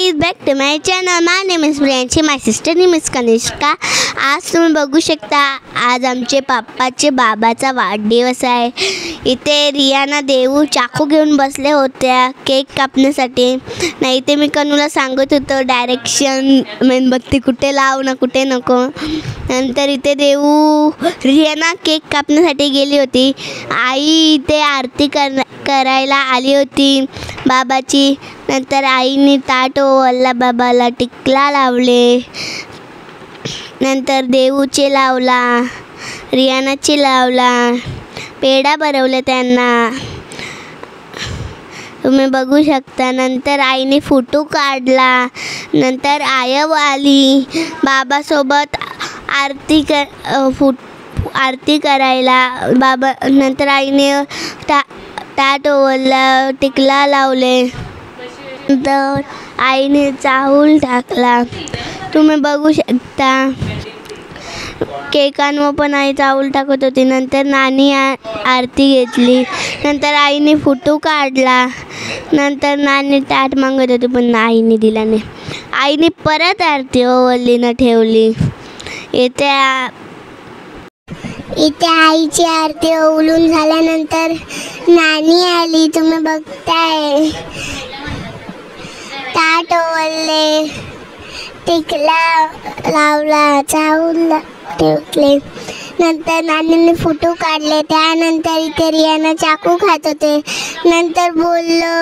Guys, back to my channel. My name is Priyanshi, my sister name is Kanishka. आज तुम्ही बघू शकता, आज आमचे बाबाचा वाढदिवस आहे. इथे रियाना देऊ चाकू घेऊन बसले होत्या केक कापण्यासाठी. नाही ते मी कनूला सांगत होतो डायरेक्शन, मेणबत्ती कुठे लाव ना कुठे नको. नंतर इथे देऊ रियाना केक कापण्यासाठी गेली होती. आई इथे आरती करायला आली होती बाबाची. नंतर आईने ताट ओवाळला, बाबाला टिकला लावले. नंतर देऊचे लावला, रियानाचे लावला, पेढा भरवले त्यांना, तुम्ही बघू शकता. नंतर आईने फोटो काढला. नंतर आयव आली बाबासोबत आरती करायला. बाबा नंतर आईने ताट ओवाळला, टिकला लावले. नंतर आईने चाहूल टाकला, तुम्ही बघू शकता. केकांवर पण आई चाहूल टाकत होती. नंतर नानी आरती घेतली. नंतर आईने फोटो काढला. नंतर नानी ताट मागत होती पण आईने दिला नाही. आईने परत आरती ओवाळली न ठेवली. इथे आईची आरती ओवाळून झाल्यानंतर नानी आली, तुम्ही बघताय. ताट ओवाळले, टिकला लावला, चाहूल ठेवले. नंतर नानीने फोटो काढले. त्यानंतर इथे रियाना चाकू खात होते. नंतर बोललो,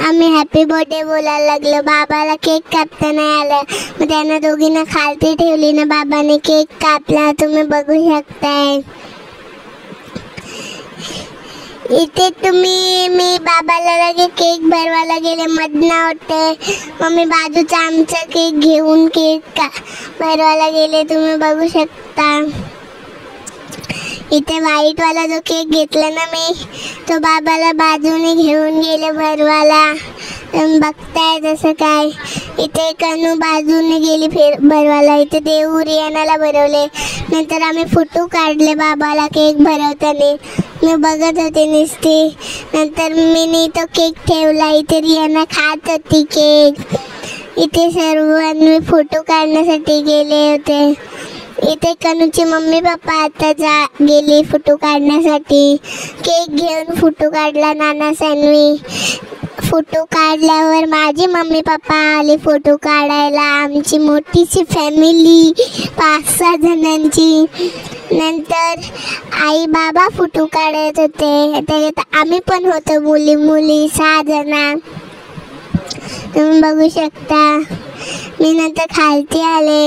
आम्ही हॅपी बर्थडे बोलायला लागलो. बाबाला केक कापता नाही आलं, मग त्यांना दोघींना खालती ठेवली ना, बाबाने केक कापला, तुम्ही बघू शकताय. इथे मी बाबाला लगे केक भरवायला गेले, मधनं होते. मग मी बाजूचा आमचा केक घेऊन केक भरवायला गेले, तुम्ही बघू शकता. इथे व्हाईटवाला जो केक घेतला ना मी, तो बाबाला बाजूने घेऊन गेले भरवायला, तुम्ही बघताय जसं काय. इथे कनू बाजूने गेली भरवायला. इथे देऊ रियानाला भरवले. नंतर आम्ही फोटो काढले बाबाला केक भरवताना, मी बघत होते नुसती. नंतर मी तो केक ठेवला. इथे रियाना खात होती केक. इथे सर्वांनी फोटो काढण्यासाठी गेले होते. इथे कनूची मम्मी पप्पा आता गेली फोटो काढण्यासाठी. केक घेऊन फोटो काढला नाना सन्वी. फोटो काढल्यावर माझी मम्मी पप्पा आले फोटो काढायला. आमची मोठीशी फॅमिली 5-6 जणांची. नंतर आई बाबा फोटो काढत होते. त्याच्यात आम्ही पण होतो, मुली 6 जण, तुम्ही बघू शकता. मी नंतर खालती आले.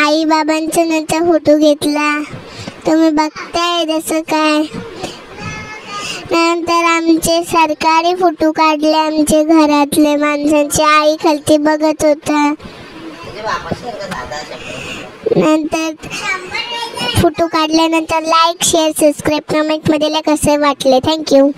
आई बाबांचा नंतर फोटो घेतला, तुम्ही बघताय जसं काय. नंतर आमचे सरकारी फोटो काढले, आमचे घरातले माणसांचे. आई खालती बघत होता. नंतर फोटो काढल्यानंतर लाईक, शेअर, सबस्क्राईब, कमेंटमध्ये कसे वाटले. थँक्यू.